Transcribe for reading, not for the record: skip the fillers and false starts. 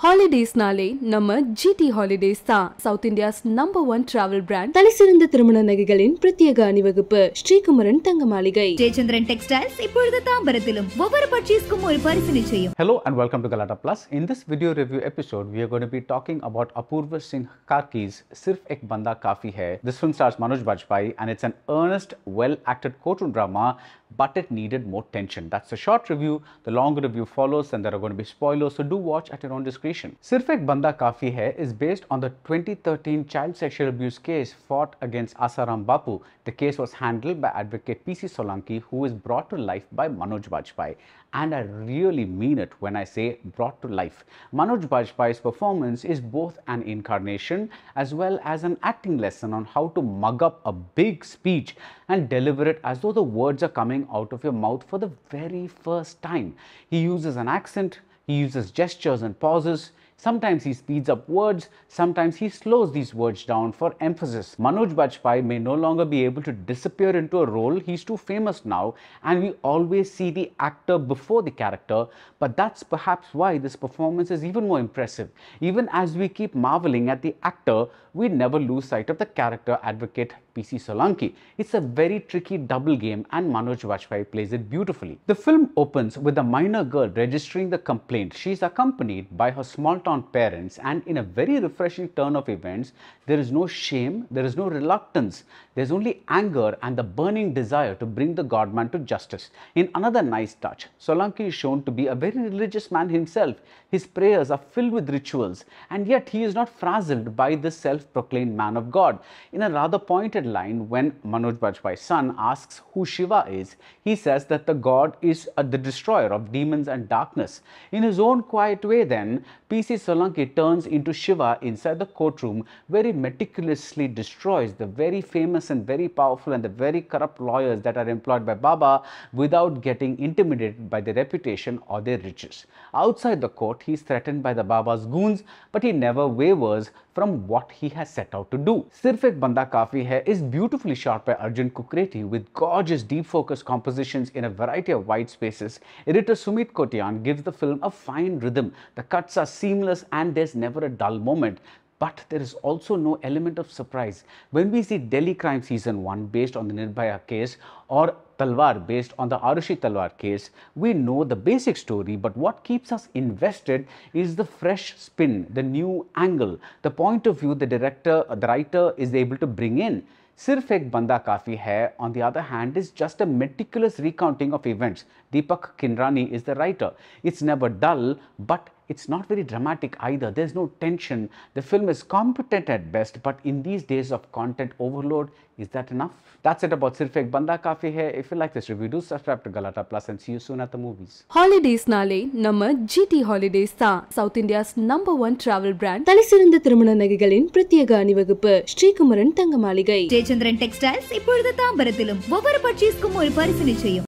Holidays நாளே நம்ம GT Holidays தான் South India's #1 travel brand. தலைசிறந்த திருமண நகைகளின் பிரத்யேக அணிவகுப்பு ஸ்ரீகுமரன் தங்க மாளிகை. ஜெயச்சந்திரன் டெக்ஸ்டைல்ஸ் இப்பொழுது தாம்பரத்திலும் ஒவ்வொரு பர்ச்சேஸ்க்கும் ஒரு பரிசு நிச்சயம். Hello and welcome to Galata Plus. In this video review episode, we are going to be talking about Apurva Singh Karki's Sirf Ek Banda Kafi Hai. This film stars Manoj Bajpayee and it's an earnest, well-acted courtroom drama, but it needed more tension. That's a short review. The longer review follows and there are going to be spoilers, so do watch at your own discretion. Sirf Ek Banda Kafi Hai is based on the 2013 child sexual abuse case fought against Asaram Bapu. The case was handled by advocate PC Solanki, who is brought to life by Manoj Bajpayee. And I really mean it when I say brought to life. Manoj Bajpayee's performance is both an incarnation as well as an acting lesson on how to mug up a big speech and deliver it as though the words are coming out of your mouth for the very first time. He uses an accent, he uses gestures and pauses. Sometimes he speeds up words, sometimes he slows these words down for emphasis. Manoj Bajpayee may no longer be able to disappear into a role. He's too famous now and we always see the actor before the character, but that's perhaps why this performance is even more impressive. Even as we keep marveling at the actor, we never lose sight of the character advocate PC Solanki. It's a very tricky double game and Manoj Bajpayee plays it beautifully. The film opens with a minor girl registering the complaint. She's accompanied by her small town parents and in a very refreshing turn of events, there is no shame, there is no reluctance. There's only anger and the burning desire to bring the godman to justice. In another nice touch, Solanki is shown to be a very religious man himself. His prayers are filled with rituals and yet he is not frazzled by this self-proclaimed man of God. In a rather pointed line, when Manoj Bajpayee's son asks who Shiva is, he says that the god is the destroyer of demons and darkness. In his own quiet way then, PC Solanki turns into Shiva inside the courtroom, where he meticulously destroys the very famous and very powerful and the very corrupt lawyers that are employed by Baba without getting intimidated by their reputation or their riches. Outside the court, he is threatened by the Baba's goons, but he never wavers from what he has set out to do. Sirf Ek Banda Kafi Hai is beautifully shot by Arjun Kukreti with gorgeous deep focus compositions in a variety of white spaces. Editor Sumit Kotian gives the film a fine rhythm. The cuts are seamless and there's never a dull moment. But there is also no element of surprise. When we see Delhi Crime Season 1 based on the Nirbhaya case or Talwar based on the Arushi Talwar case, we know the basic story, but what keeps us invested is the fresh spin, the new angle, the point of view the writer is able to bring in. Sirf Ek Banda Kafi Hai, on the other hand, is just a meticulous recounting of events. Deepak Kindrani is the writer. It's never dull, but it's not very dramatic either. There's no tension. The film is competent at best, but in these days of content overload, is that enough? That's it about Sirf Ek Banda Kafi Hai. If you like this review, do subscribe to Galata Plus and see you soon at the movies. Holidays நாளே நம்ம GT Holidays தான் South India's #1 travel brand. தலைசிறந்த திருமண நகைகளின் பிரத்யேக அணிவகுப்பு ஸ்ரீகுமரன் தங்க மாளிகை. Jayachandran textiles இப்பொழுது தாம்பரத்திலும் ஒவ்வொரு பர்ச்சேஸ்க்கும் ஒரு பரிசு நிச்சயம்.